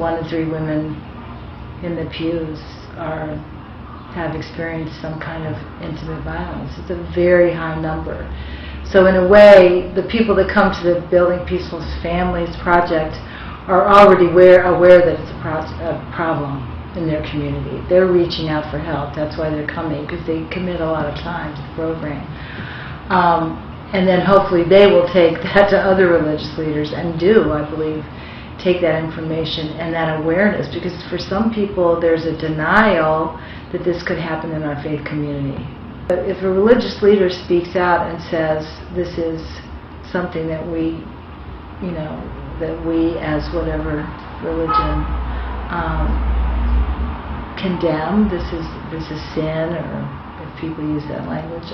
1 in 3 women in the pews have experienced some kind of intimate violence. It's a very high number. So in a way, the people that come to the Building Peaceful Families project are already aware that it's a problem in their community. They're reaching out for help. That's why they're coming, because they commit a lot of time to the program. And then hopefully they will take that to other religious leaders and do, I believe, take that information and that awareness, because for some people there's a denial that this could happen in our faith community. But if a religious leader speaks out and says this is something that we, that we as whatever religion condemn, this is sin, or if people use that language,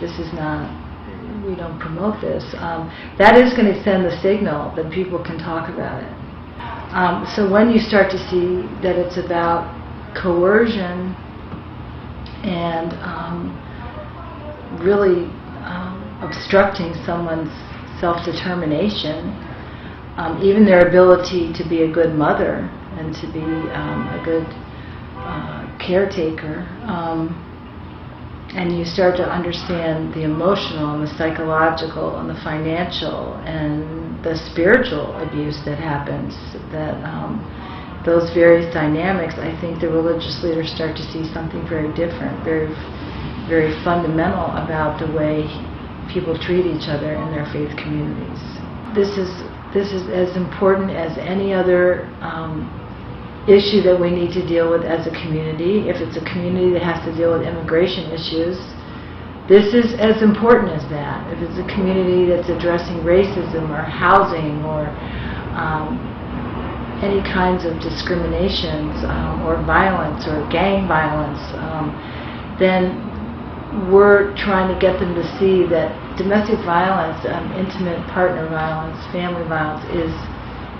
this is not, we don't promote this, that is going to send the signal that people can talk about it. So when you start to see that it's about coercion and really obstructing someone's self-determination, even their ability to be a good mother and to be a good caretaker, and you start to understand the emotional and the psychological and the financial and the spiritual abuse that happens, that those various dynamics, I think the religious leaders start to see something very different, very, very fundamental about the way people treat each other in their faith communities. This is as important as any other issue that we need to deal with as a community. If it's a community that has to deal with immigration issues, this is as important as that. If it's a community that's addressing racism or housing or any kinds of discriminations or violence or gang violence, then we're trying to get them to see that domestic violence, intimate partner violence, family violence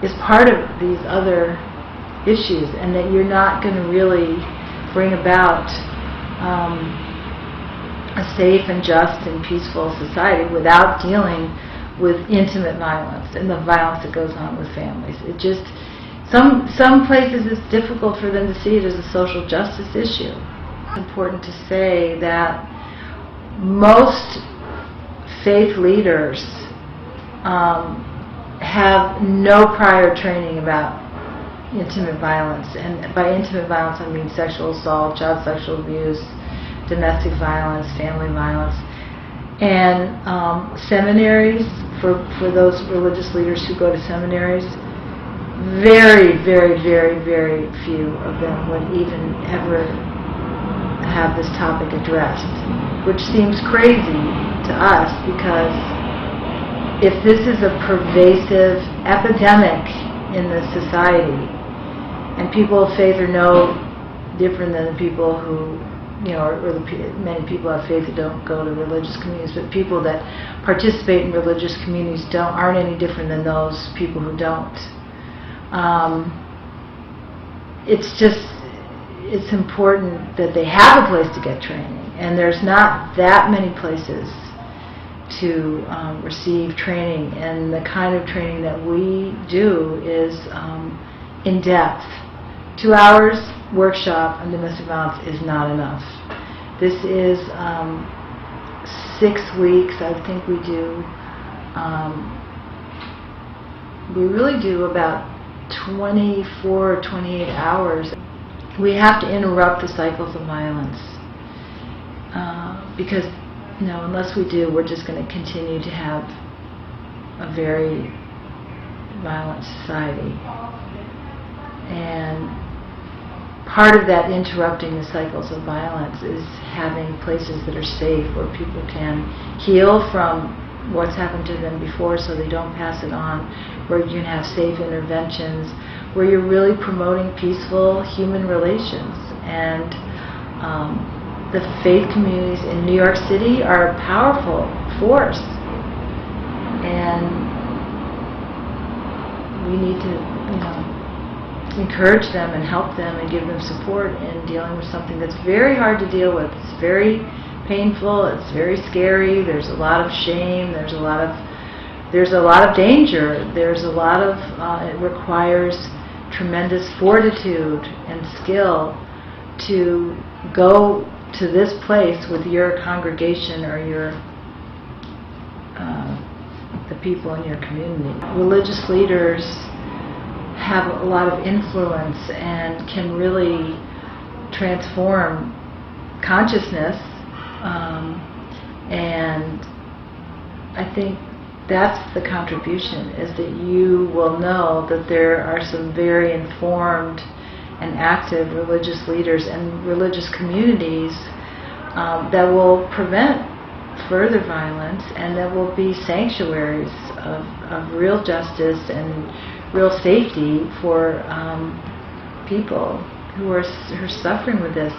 is part of these other issues, and that you're not going to really bring about a safe and just and peaceful society without dealing with intimate violence and the violence that goes on with families. It just, some places it's difficult for them to see it as a social justice issue. It's important to say that most faith leaders have no prior training about intimate violence, and by intimate violence I mean sexual assault, child sexual abuse, domestic violence, family violence. And seminaries, for those religious leaders who go to seminaries, very, very, very, very few of them would even ever have this topic addressed, which seems crazy to us, because if this is a pervasive epidemic in the society, and people of faith are no different than the people who, many people have faith that don't go to religious communities, but people that participate in religious communities aren't any different than those people who don't. It's important that they have a place to get training, and there's not that many places to receive training, and the kind of training that we do is in depth. 2 hours workshop on domestic violence is not enough. This is 6 weeks. I think we do. We really do about 24 or 28 hours. We have to interrupt the cycles of violence because, unless we do, we're just going to continue to have a very violent society. And part of that interrupting the cycles of violence is having places that are safe where people can heal from what's happened to them before so they don't pass it on, where you can have safe interventions, where you're really promoting peaceful human relations. And the faith communities in New York City are a powerful force, and we need to, encourage them and help them and give them support in dealing with something that's very hard to deal with. It's very painful, it's very scary, there's a lot of shame, there's a lot of danger, there's a lot of, it requires tremendous fortitude and skill to go to this place with your congregation or your the people in your community. Religious leaders have a lot of influence and can really transform consciousness, and I think that's the contribution, is that you will know that there are some very informed and active religious leaders and religious communities that will prevent further violence, and that will be sanctuaries of real justice and real safety for people who are suffering with this.